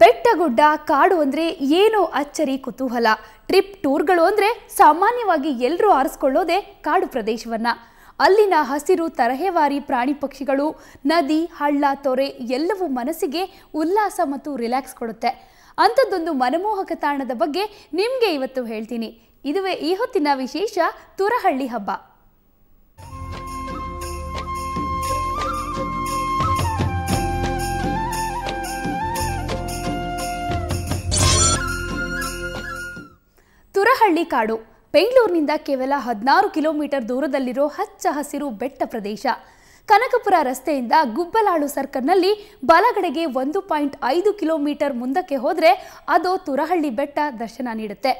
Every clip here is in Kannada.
ಬೆಟ್ಟಗುಡ್ಡ ಕಾಡು ಅಂದ್ರೆ ಏನೋ ಅಚ್ಚರಿ ಕುತೂಹಲ. ಟ್ರಿಪ್ ಟೂರ್ಗಳು ಅಂದ್ರೆ ಸಾಮಾನ್ಯವಾಗಿ ಎಲ್ಲರೂ ಆರಿಸಿಕೊಳ್ಳೋದೇ ಕಾಡು ಪ್ರದೇಶವನ್ನ. ಅಲ್ಲಿನ ಹಸಿರು, ತರಹೇವಾರಿ ಪ್ರಾಣಿ ಪಕ್ಷಿಗಳು, ನದಿ, ಹಳ್ಳ, ತೊರೆ ಎಲ್ಲವೂ ಮನಸ್ಸಿಗೆ ಉಲ್ಲಾಸ ಮತ್ತು ರಿಲ್ಯಾಕ್ಸ್ ಕೊಡುತ್ತೆ. ಅಂಥದ್ದೊಂದು ಮನಮೋಹಕ ತಾಣದ ಬಗ್ಗೆ ನಿಮಗೆ ಇವತ್ತು ಹೇಳ್ತೀನಿ. ಇದುವೇ ಈ ಹೊತ್ತಿನ ವಿಶೇಷ ತುರಹಳ್ಳಿ ಹಬ್ಬ. ತುರಹಳ್ಳಿ ಕಾಡು ಬೆಂಗಳೂರಿನಿಂದ ಕೇವಲ 16 ಕಿಲೋಮೀಟರ್ ದೂರದಲ್ಲಿರೋ ಹಚ್ಚ ಹಸಿರು ಬೆಟ್ಟ ಪ್ರದೇಶ. ಕನಕಪುರ ರಸ್ತೆಯಿಂದ ಗುಬ್ಬಲಾಳು ಸರ್ಕಲ್ನಲ್ಲಿ ಬಲಗಡೆಗೆ 1.5 ಕಿಲೋಮೀಟರ್ ಮುಂದಕ್ಕೆ ಹೋದರೆ ಅದು ತುರಹಳ್ಳಿ ಬೆಟ್ಟ ದರ್ಶನ ನೀಡುತ್ತೆ.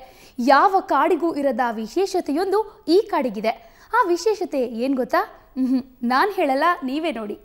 ಯಾವ ಕಾಡಿಗೂ ಇರದ ವಿಶೇಷತೆಯೊಂದು ಈ ಕಾಡಿಗಿದೆ. ಆ ವಿಶೇಷತೆ ಏನು ಗೊತ್ತಾ? ನಾನು ಹೇಳಲ್ಲ, ನೀವೇ ನೋಡಿ.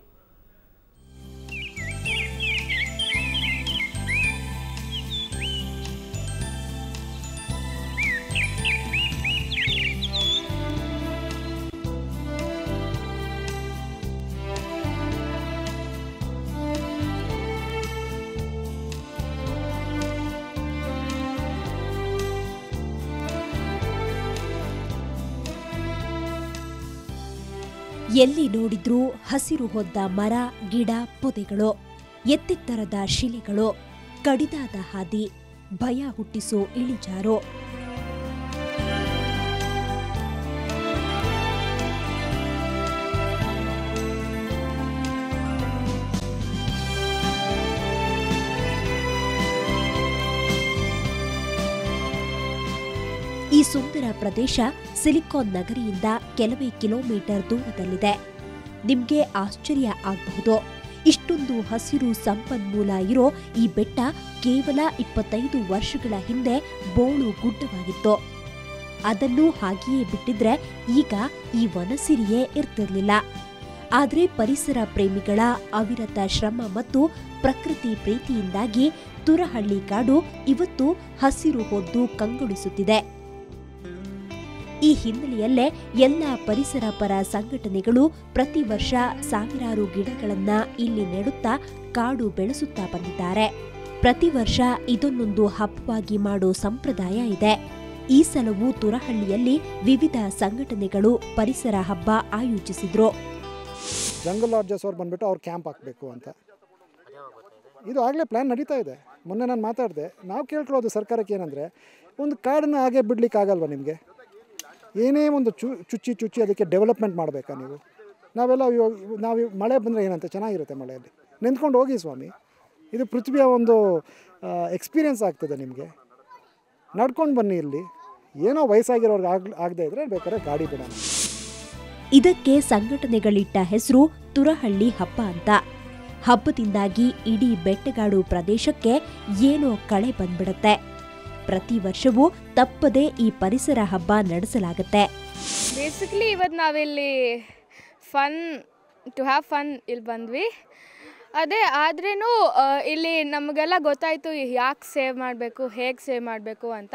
ಎಲ್ಲಿ ನೋಡಿದ್ರೂ ಹಸಿರು ಹೊದ್ದ ಮರ, ಗಿಡ, ಪೊದೆಗಳು, ಎತ್ತೆತ್ತರದ ಶಿಲೆಗಳು, ಕಡಿದಾದ ಹಾದಿ, ಭಯ ಹುಟ್ಟಿಸೋ ಇಳಿಜಾರು. ಈ ಸುಂದರ ಪ್ರದೇಶ ಸಿಲಿಕಾನ್ ನಗರಿಯಿಂದ ಕೆಲವೇ ಕಿಲೋಮೀಟರ್ ದೂರದಲ್ಲಿದೆ. ನಿಮ್ಗೆ ಆಶ್ಚರ್ಯ ಆಗಬಹುದು, ಇಷ್ಟೊಂದು ಹಸಿರು ಸಂಪನ್ಮೂಲ ಇರೋ ಈ ಬೆಟ್ಟ ಕೇವಲ 25 ವರ್ಷಗಳ ಹಿಂದೆ ಬೋಳು ಗುಡ್ಡವಾಗಿತ್ತು. ಅದನ್ನು ಹಾಗೆಯೇ ಬಿಟ್ಟಿದ್ರೆ ಈಗ ಈ ವನಸಿರಿಯೇ ಇರ್ತಿರ್ಲಿಲ್ಲ. ಆದರೆ ಪರಿಸರ ಪ್ರೇಮಿಗಳ ಅವಿರತ ಶ್ರಮ ಮತ್ತು ಪ್ರಕೃತಿ ಪ್ರೀತಿಯಿಂದಾಗಿ ತುರಹಳ್ಳಿ ಕಾಡು ಇವತ್ತು ಹಸಿರು ಹೊದ್ದು ಕಂಗೊಳಿಸುತ್ತಿದೆ. ಈ ಹಿನ್ನೆಲೆಯಲ್ಲೇ ಎಲ್ಲ ಪರಿಸರ ಪರ ಸಂಘಟನೆಗಳು ಪ್ರತಿ ವರ್ಷ ಸಾವಿರಾರು ಗಿಡಗಳನ್ನ ಇಲ್ಲಿ ನೆಡುತ್ತಾ ಕಾಡು ಬೆಳೆಸುತ್ತಾ ಬಂದಿದ್ದಾರೆ. ಪ್ರತಿ ವರ್ಷ ಇದನ್ನೊಂದು ಹಬ್ಬವಾಗಿ ಮಾಡೋ ಸಂಪ್ರದಾಯ ಇದೆ. ಈ ಸಲವೂ ತುರಹಳ್ಳಿಯಲ್ಲಿ ವಿವಿಧ ಸಂಘಟನೆಗಳು ಪರಿಸರ ಹಬ್ಬ ಆಯೋಜಿಸಿದ್ರು. ಜಂಗಲ್ ಲಾಡ್ಜಸ್ ಅವ್ರು ಬಂದ್ಬಿಟ್ಟು ಅವ್ರು ಕ್ಯಾಂಪ್ ಹಾಕಬೇಕು ಅಂತ ಇದು ಆಗಲೇ ಪ್ಲ್ಯಾನ್ ನಡೀತಾ ಇದೆ. ಮೊನ್ನೆ ನಾನು ಮಾತಾಡಿದೆ. ನಾವು ಕೇಳ್ಕೊಳ್ಳೋದು ಸರ್ಕಾರಕ್ಕೆ ಏನಂದರೆ, ಒಂದು ಕಾಡನ್ನ ಹಾಗೆ ಬಿಡ್ಲಿಕ್ಕೆ ಆಗಲ್ವಾ ನಿಮಗೆ? ಏನೇ ಒಂದು ಚುಚ್ಚಿ ಅದಕ್ಕೆ ಡೆವಲಪ್ಮೆಂಟ್ ಮಾಡಬೇಕಾ ನೀವು? ನಾವು ಮಳೆ ಬಂದರೆ ಏನಂತ ಚೆನ್ನಾಗಿರುತ್ತೆ, ಮಳೆಯಲ್ಲಿ ನಿಂತ್ಕೊಂಡು ಹೋಗಿ ಸ್ವಾಮಿ. ಇದು ಪೃಥ್ವಿಯ ಒಂದು ಎಕ್ಸ್ಪೀರಿಯನ್ಸ್ ಆಗ್ತದೆ ನಿಮಗೆ. ನಡ್ಕೊಂಡು ಬನ್ನಿ. ಇಲ್ಲಿ ಏನೋ ವಯಸ್ಸಾಗಿರೋರ್ಗೆ ಆಗದೆ ಇದ್ರೆ ಬೇಕಾದ್ರೆ ಗಾಡಿ ಬಿಡೋಣ. ಇದಕ್ಕೆ ಸಂಘಟನೆಗಳಿಟ್ಟ ಹೆಸರು ತುರಹಳ್ಳಿ ಹಬ್ಬ ಅಂತ. ಹಬ್ಬದಿಂದಾಗಿ ಇಡೀ ಬೆಟ್ಟಗಾಡು ಪ್ರದೇಶಕ್ಕೆ ಏನೋ ಕಳೆ ಬಂದ್ಬಿಡುತ್ತೆ. ಪ್ರತಿ ವರ್ಷವೂ ತಪ್ಪದೆ ಈ ಪರಿಸರ ಹಬ್ಬ ನಡೆಸಲಾಗುತ್ತೆ. ಬೇಸಿಕಲಿ ಇವತ್ತು ನಾವಿಲ್ಲಿ ಟು ಹ್ಯಾವ್ ಫನ್ ಇಲ್ಲಿ ಬಂದ್ವಿ. ಅದೇ ಆದ್ರೂ ಇಲ್ಲಿ ನಮಗೆಲ್ಲ ಗೊತ್ತಾಯಿತು ಯಾಕೆ ಸೇವ್ ಮಾಡಬೇಕು, ಹೇಗೆ ಸೇವ್ ಮಾಡಬೇಕು ಅಂತ.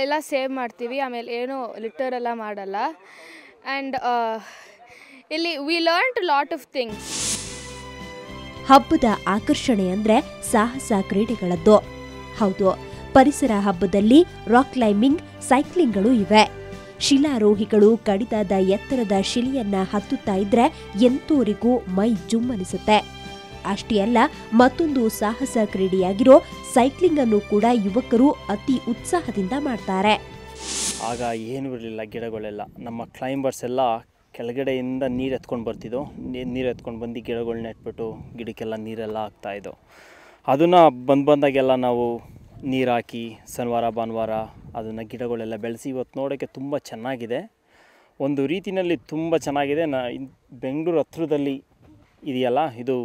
ಎಲ್ಲ ಸೇವ್ ಮಾಡ್ತೀವಿ, ಆಮೇಲೆ ಏನೂ ಲಿಟರೆಲ್ಲ ಮಾಡಲ್ಲ. ಆ್ಯಂಡ್ ಇಲ್ಲಿ we learned lot of things. ಹಬ್ಬದ ಆಕರ್ಷಣೆ ಅಂದರೆ ಸಾಹಸ ಕ್ರೀಡೆಗಳದ್ದು. ಹೌದು, ಪರಿಸರ ಹಬ್ಬದಲ್ಲಿ ರಾಕ್ ಕ್ಲೈಂಬಿಂಗ್, ಸೈಕ್ಲಿಂಗ್ಗಳು ಇವೆ. ಶಿಲಾರೋಹಿಗಳು ಕಡಿದಾದ ಎತ್ತರದ ಶಿಲೆಯನ್ನ ಹತ್ತುತ್ತಾ ಇದ್ರೆ ಎಂತೋರಿಗೂ ಮೈ ಜುಮ್ಮನಿಸುತ್ತೆ. ಅಷ್ಟೇ ಅಲ್ಲ, ಮತ್ತೊಂದು ಸಾಹಸ ಕ್ರೀಡೆಯಾಗಿರೋ ಸೈಕ್ಲಿಂಗ್ ಅನ್ನು ಕೂಡ ಯುವಕರು ಅತಿ ಉತ್ಸಾಹದಿಂದ ಮಾಡ್ತಾರೆ. ಆಗ ಏನೂ ಇರಲಿಲ್ಲ, ಗಿಡಗಳೆಲ್ಲ. ನಮ್ಮ ಕ್ಲೈಂಬರ್ಸ್ ಎಲ್ಲ ಕೆಳಗಡೆಯಿಂದ ನೀರು ಎತ್ಕೊಂಡು ಬರ್ತಿದ್ದೋ. ನೀರು ಎತ್ಕೊಂಡು ಬಂದು ಗಿಡಗಳನ್ನ ನೆಟ್ಬಿಟ್ಟು ಗಿಡಕ್ಕೆಲ್ಲ ನೀರೆಲ್ಲ ಹಾಕ್ತಾಯಿದ್ದೋ. ಅದನ್ನು ಬಂದಾಗೆಲ್ಲ ನಾವು ನೀರು ಹಾಕಿ ಶನಿವಾರ ಭಾನುವಾರ ಅದನ್ನು ಗಿಡಗಳೆಲ್ಲ ಬೆಳೆಸಿ ಇವತ್ತು ನೋಡೋಕ್ಕೆ ತುಂಬ ಚೆನ್ನಾಗಿದೆ. ಒಂದು ರೀತಿಯಲ್ಲಿ ತುಂಬ ಚೆನ್ನಾಗಿದೆ. ಬೆಂಗಳೂರು ಹತ್ರದಲ್ಲಿ ಇದೆಯಲ್ಲ, ಇದು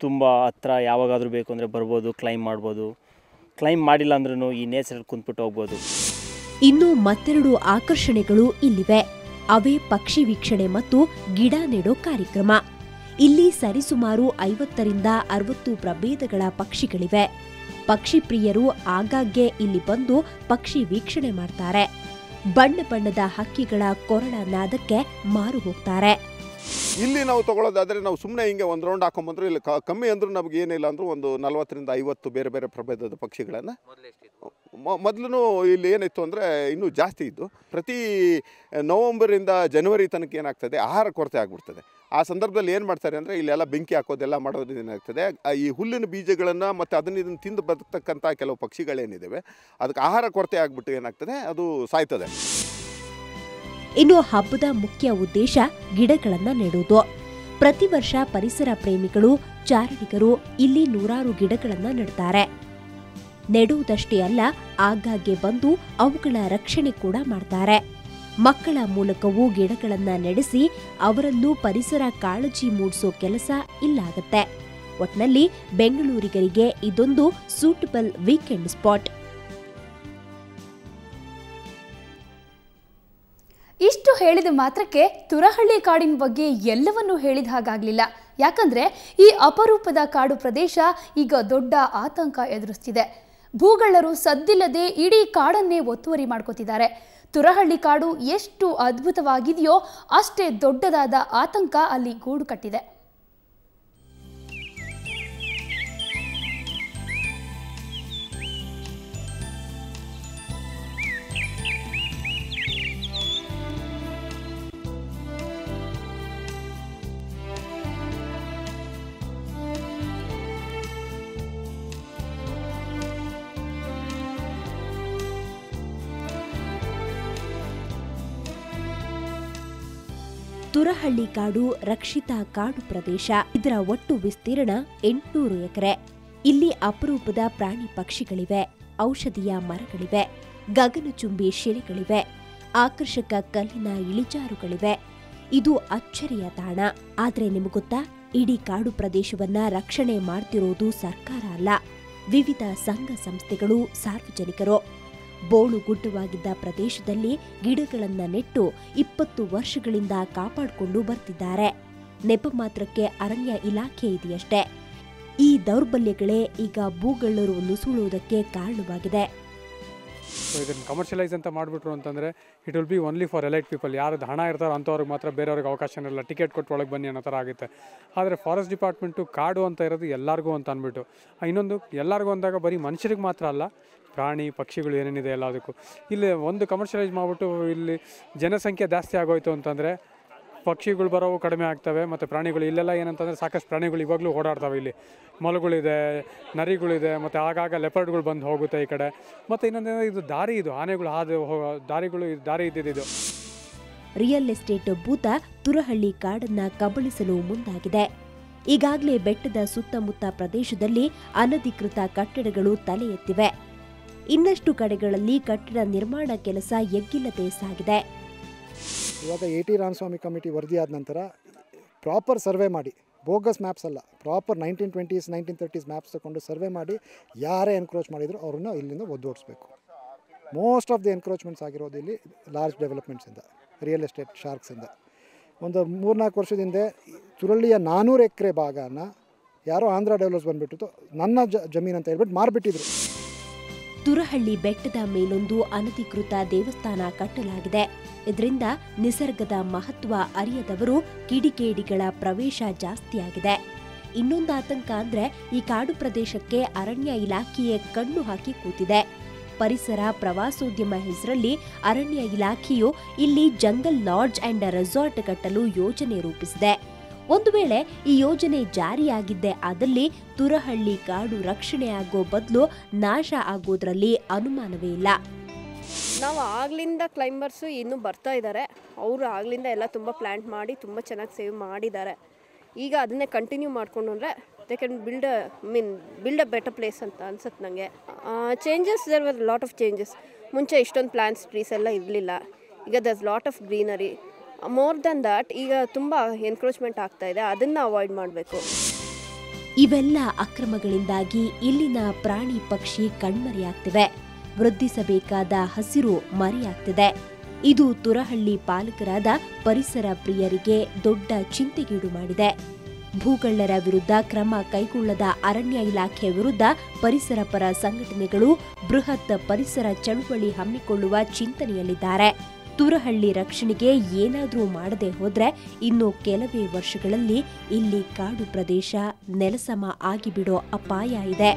ತುಂಬ ಹತ್ರ. ಯಾವಾಗಾದರೂ ಬೇಕು ಅಂದರೆ ಬರ್ಬೋದು, ಕ್ಲೈಂಬ್ ಮಾಡ್ಬೋದು. ಕ್ಲೈಂಬ್ ಮಾಡಿಲ್ಲ ಅಂದ್ರೂ ಈ ನೇಚರಲ್ಲಿ ಕುಂತ್ಬಿಟ್ಟು ಹೋಗ್ಬೋದು. ಇನ್ನು ಮತ್ತೆರಡು ಆಕರ್ಷಣೆಗಳು ಇಲ್ಲಿವೆ. ಅವೇ ಪಕ್ಷಿ ವೀಕ್ಷಣೆ ಮತ್ತು ಗಿಡ ನೆಡೋ ಕಾರ್ಯಕ್ರಮ. ಇಲ್ಲಿ ಸರಿಸುಮಾರು 50ರಿಂದ 60 ಪ್ರಭೇದಗಳ ಪಕ್ಷಿಗಳಿವೆ. ಪಕ್ಷಿ ಪ್ರಿಯರು ಆಗಾಗ್ಗೆ ಇಲ್ಲಿ ಬಂದು ಪಕ್ಷಿ ವೀಕ್ಷಣೆ ಮಾಡ್ತಾರೆ. ಬಣ್ಣ ಬಣ್ಣದ ಹಕ್ಕಿಗಳ ಕೊರಳ ನಾದಕ್ಕೆ ಮಾರು ಹೋಗ್ತಾರೆ. ಇಲ್ಲಿ ನಾವು ತೊಗೊಳ್ಳೋದಾದರೆ ನಾವು ಸುಮ್ಮನೆ ಹಿಂಗೆ ಒಂದು ರೌಂಡ್ ಹಾಕೊಂಬಂದ್ರು ಇಲ್ಲಿ ಕಮ್ಮಿ ಅಂದರೂ ನಮ್ಗೆ ಏನಿಲ್ಲ ಅಂದರೂ ಒಂದು 40ರಿಂದ 50 ಬೇರೆ ಬೇರೆ ಪ್ರಭೇದದ ಪಕ್ಷಿಗಳನ್ನು ಮೊದಲು ಇಲ್ಲಿ ಏನಿತ್ತು ಅಂದರೆ ಇನ್ನೂ ಜಾಸ್ತಿ ಇದ್ದು ಪ್ರತಿ ನವಂಬರಿಂದ ಜನವರಿ ತನಕ ಏನಾಗ್ತದೆ ಆಹಾರ ಕೊರತೆ ಆಗಿಬಿಡ್ತದೆ. ಆ ಸಂದರ್ಭದಲ್ಲಿ ಏನು ಮಾಡ್ತಾರೆ ಅಂದರೆ ಇಲ್ಲೆಲ್ಲ ಬೆಂಕಿ ಹಾಕೋದೆಲ್ಲ ಮಾಡೋದು ಏನಾಗ್ತದೆ, ಈ ಹುಲ್ಲಿನ ಬೀಜಗಳನ್ನು ಮತ್ತು ಇದನ್ನು ತಿಂದು ಬದುಕ್ತಕ್ಕಂಥ ಕೆಲವು ಪಕ್ಷಿಗಳೇನಿದ್ದಾವೆ ಅದಕ್ಕೆ ಆಹಾರ ಕೊರತೆ ಆಗಿಬಿಟ್ಟು ಏನಾಗ್ತದೆ ಅದು ಸಾಯ್ತದೆ. ಇನ್ನು ಹಬ್ಬದ ಮುಖ್ಯ ಉದ್ದೇಶ ಗಿಡಗಳನ್ನು ನೆಡುವುದು. ಪ್ರತಿ ವರ್ಷ ಪರಿಸರ ಪ್ರೇಮಿಗಳು, ಚಾರಣಿಗರು ಇಲ್ಲಿ ನೂರಾರು ಗಿಡಗಳನ್ನು ನೆಡ್ತಾರೆ. ನೆಡುವುದಷ್ಟೇ ಅಲ್ಲ, ಆಗಾಗ್ಗೆ ಬಂದು ಅವುಗಳ ರಕ್ಷಣೆ ಕೂಡ ಮಾಡ್ತಾರೆ. ಮಕ್ಕಳ ಮೂಲಕವೂ ಗಿಡಗಳನ್ನ ನೆಡೆಸಿ ಅವರನ್ನು ಪರಿಸರ ಕಾಳಜಿ ಮೂಡಿಸೋ ಕೆಲಸ ಇಲ್ಲಾಗತ್ತೆ. ಒಟ್ನಲ್ಲಿ ಬೆಂಗಳೂರಿಗರಿಗೆ ಇದೊಂದು ಸೂಟಬಲ್ ವೀಕೆಂಡ್ ಸ್ಪಾಟ್. ಇಷ್ಟು ಹೇಳಿದ ಮಾತ್ರಕ್ಕೆ ತುರಹಳ್ಳಿ ಕಾಡಿನ ಬಗ್ಗೆ ಎಲ್ಲವನ್ನೂ ಹೇಳಿದ ಹಾಗಾಗಲಿಲ್ಲ. ಯಾಕಂದ್ರೆ ಈ ಅಪರೂಪದ ಕಾಡು ಪ್ರದೇಶ ಈಗ ದೊಡ್ಡ ಆತಂಕ ಎದುರಿಸ್ತಿದೆ. ಭೂಗಳ್ಳರು ಸದ್ದಿಲ್ಲದೆ ಇಡೀ ಕಾಡನ್ನೇ ಒತ್ತುವರಿ ಮಾಡ್ಕೋತಿದ್ದಾರೆ. ತುರಹಳ್ಳಿ ಕಾಡು ಎಷ್ಟು ಅದ್ಭುತವಾಗಿದೆಯೋ ಅಷ್ಟೇ ದೊಡ್ಡದಾದ ಆತಂಕ ಅಲ್ಲಿ ಗೂಡು ಕಟ್ಟಿದೆ. ತುರಹಳ್ಳಿ ಕಾಡು ರಕ್ಷಿತ ಕಾಡು ಪ್ರದೇಶ. ಇದರ ಒಟ್ಟು ವಿಸ್ತೀರ್ಣ 800 ಎಕರೆ. ಇಲ್ಲಿ ಅಪರೂಪದ ಪ್ರಾಣಿ ಪಕ್ಷಿಗಳಿವೆ, ಔಷಧೀಯ ಮರಗಳಿವೆ, ಗಗನಚುಂಬಿ ಶಿಲೆಗಳಿವೆ, ಆಕರ್ಷಕ ಕಲ್ಲಿನ ಇಳಿಜಾರುಗಳಿವೆ. ಇದು ಅಚ್ಚರಿಯ ತಾಣ. ಆದ್ರೆ ನಿಮಗೊತ್ತಾ, ಇಡೀ ಕಾಡು ಪ್ರದೇಶವನ್ನ ರಕ್ಷಣೆ ಮಾಡ್ತಿರೋದು ಸರ್ಕಾರ ಅಲ್ಲ, ವಿವಿಧ ಸಂಘ ಸಂಸ್ಥೆಗಳು, ಸಾರ್ವಜನಿಕರು. ಬೋಳುಗುಡ್ಡವಾಗಿದ್ದ ಪ್ರದೇಶದಲ್ಲಿ ಗಿಡಗಳನ್ನ ನೆಟ್ಟು 20 ವರ್ಷಗಳಿಂದ ಕಾಪಾಡಿಕೊಂಡು ಬರ್ತಿದ್ದಾರೆ. ನೆಪ ಮಾತ್ರಕ್ಕೆ ಅರಣ್ಯ ಇಲಾಖೆ ಇದೆಯಷ್ಟೇ. ಈ ದೌರ್ಬಲ್ಯಗಳೇ ಈಗ ಭೂಗಳ್ಳರು ನುಸುಳುವುದಕ್ಕೆ ಕಾರಣವಾಗಿದೆ. ಇದನ್ನು ಕಮರ್ಷಿಯಲೈಸ್ ಅಂತ ಮಾಡಿಬಿಟ್ರು ಅಂತಂದರೆ it will be only for elite people. ಯಾರದ್ದು ಹಣ ಇರ್ತಾರೋ ಅಂಥವ್ರಿಗೆ ಮಾತ್ರ, ಬೇರೆಯವ್ರಿಗೆ ಅವಕಾಶ ಇರಲ್ಲ, ಟಿಕೆಟ್ ಕೊಟ್ಟು ಒಳಗೆ ಬನ್ನಿ ಅನ್ನೋ ಥರ ಆಗುತ್ತೆ. ಆದರೆ ಫಾರೆಸ್ಟ್ ಡಿಪಾರ್ಟ್ಮೆಂಟು ಕಾಡು ಅಂತ ಇರೋದು ಎಲ್ಲರಿಗೂ ಅಂತ ಅಂದ್ಬಿಟ್ಟು, ಇನ್ನೊಂದು ಎಲ್ಲರಿಗೂ ಅಂದಾಗ ಬರೀ ಮನುಷ್ಯರಿಗೆ ಮಾತ್ರ ಅಲ್ಲ, ಪ್ರಾಣಿ ಪಕ್ಷಿಗಳು ಏನೇನಿದೆ ಎಲ್ಲದಕ್ಕೂ. ಇಲ್ಲಿ ಒಂದು ಕಮರ್ಷಿಯಲೈಸ್ ಮಾಡಿಬಿಟ್ಟು ಇಲ್ಲಿ ಜನಸಂಖ್ಯೆ ಜಾಸ್ತಿ ಆಗೋಯ್ತು ಅಂತಂದರೆ ಪಕ್ಷಿಗಳು ಬರೋವು ಕಡಿಮೆ ಆಗ್ತವೆ. ಮತ್ತು ಪ್ರಾಣಿಗಳು ಇಲ್ಲೆಲ್ಲ ಏನಂತಂದರೆ ಸಾಕಷ್ಟು ಪ್ರಾಣಿಗಳು ಇವಾಗಲೂ ಓಡಾಡ್ತವೆ. ಇಲ್ಲಿ ಮೊಲಗಳಿದೆ, ನರಿಗಳಿದೆ, ಮತ್ತು ಆಗಾಗ ಲೆಪರ್ಡ್ಗಳು ಬಂದು ಹೋಗುತ್ತೆ ಈ ಕಡೆ. ಮತ್ತು ಇನ್ನೊಂದೇನಂದರೆ ಇದು ದಾರಿ, ಇದು ಆನೆಗಳು ದಾರಿಗಳು ದಾರಿ ಇದ್ದಿದ್ದು. ರಿಯಲ್ ಎಸ್ಟೇಟ್ ಭೂತ ತುರಹಳ್ಳಿ ಕಾಡನ್ನ ಕಬಳಿಸಲು ಮುಂದಾಗಿದೆ. ಈಗಾಗಲೇ ಬೆಟ್ಟದ ಸುತ್ತಮುತ್ತ ಪ್ರದೇಶದಲ್ಲಿ ಅನಧಿಕೃತ ಕಟ್ಟಡಗಳು ತಲೆ ಎತ್ತಿವೆ. ಇನ್ನಷ್ಟು ಕಡೆಗಳಲ್ಲಿ ಕಟ್ಟಡ ನಿರ್ಮಾಣ ಕೆಲಸ ಎಗ್ಗಿಲ್ಲದೆ ಸಾಗಿದೆ. ಇವಾಗ AT ರಾಮಸ್ವಾಮಿ ಕಮಿಟಿ ವರದಿ ಆದ ನಂತರ ಪ್ರಾಪರ್ ಸರ್ವೆ ಮಾಡಿ, ಬೋಗಸ್ ಮ್ಯಾಪ್ಸ್ ಅಲ್ಲ, ಪ್ರಾಪರ್ 1920s 1930s ಮ್ಯಾಪ್ಸ್ ತಗೊಂಡು ಸರ್ವೆ ಮಾಡಿ ಯಾರೇ ಎನ್ಕ್ರೋಚ್ ಮಾಡಿದ್ರು ಅವ್ರನ್ನ ಇಲ್ಲಿಂದ ಒದ್ದೋಡಿಸ್ಬೇಕು. ಮೋಸ್ಟ್ ಆಫ್ ದಿ ಎನ್ಕ್ರೋಚ್ಮೆಂಟ್ಸ್ ಆಗಿರೋದು ಇಲ್ಲಿ ಲಾರ್ಜ್ ಡೆವಲಪ್ಮೆಂಟ್ಸಿಂದ, ರಿಯಲ್ ಎಸ್ಟೇಟ್ ಶಾರ್ಕ್ಸಿಂದ. ಒಂದು 3-4 ವರ್ಷದಿಂದ ತುರಹಳ್ಳಿಯ 400 ಎಕರೆ ಭಾಗನ ಯಾರೋ ಆಂಧ್ರ ಡೆವಲಪ್ಸ್ ಬಂದುಬಿಟ್ಟು ನನ್ನ ಜಮೀನು ಅಂತ ಹೇಳ್ಬಿಟ್ಟು ಮಾರ್ಬಿಟ್ಟಿದ್ರು. ತುರಹಳ್ಳಿ ಬೆಟ್ಟದ ಮೇಲೊಂದು ಅನಧಿಕೃತ ದೇವಸ್ಥಾನ ಕಟ್ಟಲಾಗಿದೆ. ಇದರಿಂದ ನಿಸರ್ಗದ ಮಹತ್ವ ಅರಿಯದವರು ಕಿಡಿಗೇಡಿಗಳ ಪ್ರವೇಶ ಜಾಸ್ತಿಯಾಗಿದೆ. ಇನ್ನೊಂದು ಆತಂಕ ಅಂದ್ರೆ ಈ ಕಾಡು ಪ್ರದೇಶಕ್ಕೆ ಅರಣ್ಯ ಇಲಾಖೆಯೇ ಕಣ್ಣು ಹಾಕಿ ಕೂತಿದೆ. ಪರಿಸರ ಪ್ರವಾಸೋದ್ಯಮ ಹೆಸರಲ್ಲಿ ಅರಣ್ಯ ಇಲಾಖೆಯು ಇಲ್ಲಿ ಜಂಗಲ್ ಲಾಡ್ಜ್ ಅಂಡ್ ರೆಸಾರ್ಟ್ ಕಟ್ಟಲು ಯೋಜನೆ ರೂಪಿಸಿದೆ. ಒಂದು ವೇಳೆ ಈ ಯೋಜನೆ ಜಾರಿಯಾಗಿದ್ದೇ ಆದಲ್ಲಿ ತುರಹಳ್ಳಿ ಕಾಡು ರಕ್ಷಣೆ ಆಗೋ ಬದಲು ನಾಶ ಆಗೋದ್ರಲ್ಲಿ ಅನುಮಾನವೇ ಇಲ್ಲ. ನಾವು ಆಗ್ಲಿಂದ ಕ್ಲೈಂಬರ್ಸು ಇನ್ನೂ ಬರ್ತಾ ಇದ್ದಾರೆ. ಅವರು ಆಗ್ಲಿಂದ ಎಲ್ಲ ತುಂಬ ಪ್ಲ್ಯಾನ್ ಮಾಡಿ ತುಂಬ ಚೆನ್ನಾಗಿ ಸೇವ್ ಮಾಡಿದ್ದಾರೆ. ಈಗ ಅದನ್ನೇ ಕಂಟಿನ್ಯೂ ಮಾಡಿಕೊಂಡು ಅಂದರೆ they can build a better place ಅಂತ ಅನ್ಸುತ್ತೆ ನನಗೆ. Changes, there were lot of changes. ಮುಂಚೆ ಇಷ್ಟೊಂದು ಪ್ಲಾಂಟ್ಸ್ ಟ್ರೀಸ್ ಎಲ್ಲ ಇರಲಿಲ್ಲ. ಈಗ there's lot of greenery. More than that ಈಗ ತುಂಬ ಎನ್ಕ್ರೋಚ್ಮೆಂಟ್ ಆಗ್ತಾ ಇದೆ, ಅದನ್ನು ಅವಾಯ್ಡ್ ಮಾಡಬೇಕು. ಇವೆಲ್ಲ ಅಕ್ರಮಗಳಿಂದಾಗಿ ಇಲ್ಲಿನ ಪ್ರಾಣಿ ಪಕ್ಷಿ ಕಣ್ಮರೆಯಾಗ್ತಿವೆ. ವೃದ್ಧಿಸಬೇಕಾದ ಹಸಿರು ಮರೆಯಾಗ್ತಿದೆ. ಇದು ತುರಹಳ್ಳಿ ಪಾಲಕರಾದ ಪರಿಸರ ಪ್ರಿಯರಿಗೆ ದೊಡ್ಡ ಚಿಂತೆಗೀಡು ಮಾಡಿದೆ. ಭೂಗಳ್ಳರ ವಿರುದ್ಧ ಕ್ರಮ ಕೈಗೊಳ್ಳದ ಅರಣ್ಯ ಇಲಾಖೆ ವಿರುದ್ಧ ಪರಿಸರ ಪರ ಸಂಘಟನೆಗಳು ಬೃಹತ್ ಪರಿಸರ ಚಳುವಳಿ ಹಮ್ಮಿಕೊಳ್ಳುವ ಚಿಂತನೆಯಲ್ಲಿದ್ದಾರೆ. ತುರಹಳ್ಳಿ ರಕ್ಷಣೆಗೆ ಏನಾದರೂ ಮಾಡದೆ ಹೋದ್ರೆ ಇನ್ನು ಕೆಲವೇ ವರ್ಷಗಳಲ್ಲಿ ಇಲ್ಲಿ ಕಾಡು ಪ್ರದೇಶ ನೆಲಸಮ ಆಗಿಬಿಡೋ ಅಪಾಯ ಇದೆ.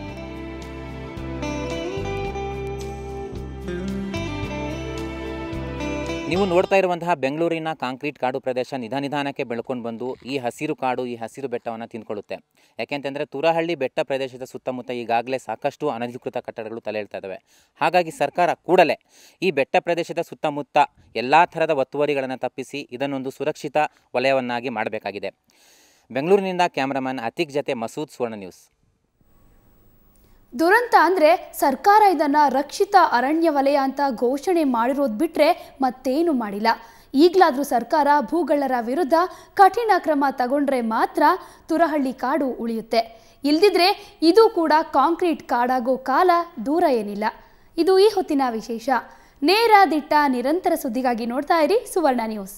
ನೀವು ನೋಡ್ತಾ ಇರುವಂತಹ ಬೆಂಗಳೂರಿನ ಕಾಂಕ್ರೀಟ್ ಕಾಡು ಪ್ರದೇಶ ನಿಧಾನಕ್ಕೆ ಬೆಳ್ಕೊಂಡು ಬಂದು ಈ ಹಸಿರು ಕಾಡು, ಈ ಹಸಿರು ಬೆಟ್ಟವನ್ನು ತಿಂದ್ಕೊಳ್ಳುತ್ತೆ. ಯಾಕೆಂತಂದರೆ ತುರಹಳ್ಳಿ ಬೆಟ್ಟ ಪ್ರದೇಶದ ಸುತ್ತಮುತ್ತ ಈಗಾಗಲೇ ಸಾಕಷ್ಟು ಅನಧಿಕೃತ ಕಟ್ಟಡಗಳು ತಲೆ ಹೇಳ್ತಾ ಇದ್ದಾವೆ. ಹಾಗಾಗಿ ಸರ್ಕಾರ ಕೂಡಲೇ ಈ ಬೆಟ್ಟ ಪ್ರದೇಶದ ಸುತ್ತಮುತ್ತ ಎಲ್ಲ ಥರದ ಒತ್ತುವರಿಗಳನ್ನು ತಪ್ಪಿಸಿ ಇದನ್ನೊಂದು ಸುರಕ್ಷಿತ ವಲಯವನ್ನಾಗಿ ಮಾಡಬೇಕಾಗಿದೆ. ಬೆಂಗಳೂರಿನಿಂದ ಕ್ಯಾಮ್ರಾಮನ್ ಅತೀಕ್ ಜತೆ ಮಸೂದ್, ಸುವರ್ಣ ನ್ಯೂಸ್. ದುರಂತ ಅಂದರೆ ಸರ್ಕಾರ ಇದನ್ನು ರಕ್ಷಿತ ಅರಣ್ಯ ವಲಯ ಅಂತ ಘೋಷಣೆ ಮಾಡಿರೋದು ಬಿಟ್ಟರೆ ಮತ್ತೇನು ಮಾಡಿಲ್ಲ. ಈಗಲಾದರೂ ಸರ್ಕಾರ ಭೂಗಳ್ಳರ ವಿರುದ್ಧ ಕಠಿಣ ಕ್ರಮ ತಗೊಂಡ್ರೆ ಮಾತ್ರ ತುರಹಳ್ಳಿ ಕಾಡು ಉಳಿಯುತ್ತೆ. ಇಲ್ದಿದ್ರೆ ಇದು ಕೂಡ ಕಾಂಕ್ರೀಟ್ ಕಾಡಾಗೋ ಕಾಲ ದೂರ ಏನಿಲ್ಲ. ಇದು ಈ ಹೊತ್ತಿನ ವಿಶೇಷ. ನೇರ ದಿಟ್ಟ ನಿರಂತರ ಸುದ್ದಿಗಾಗಿ ನೋಡ್ತಾ ಇರಿ ಸುವರ್ಣ ನ್ಯೂಸ್.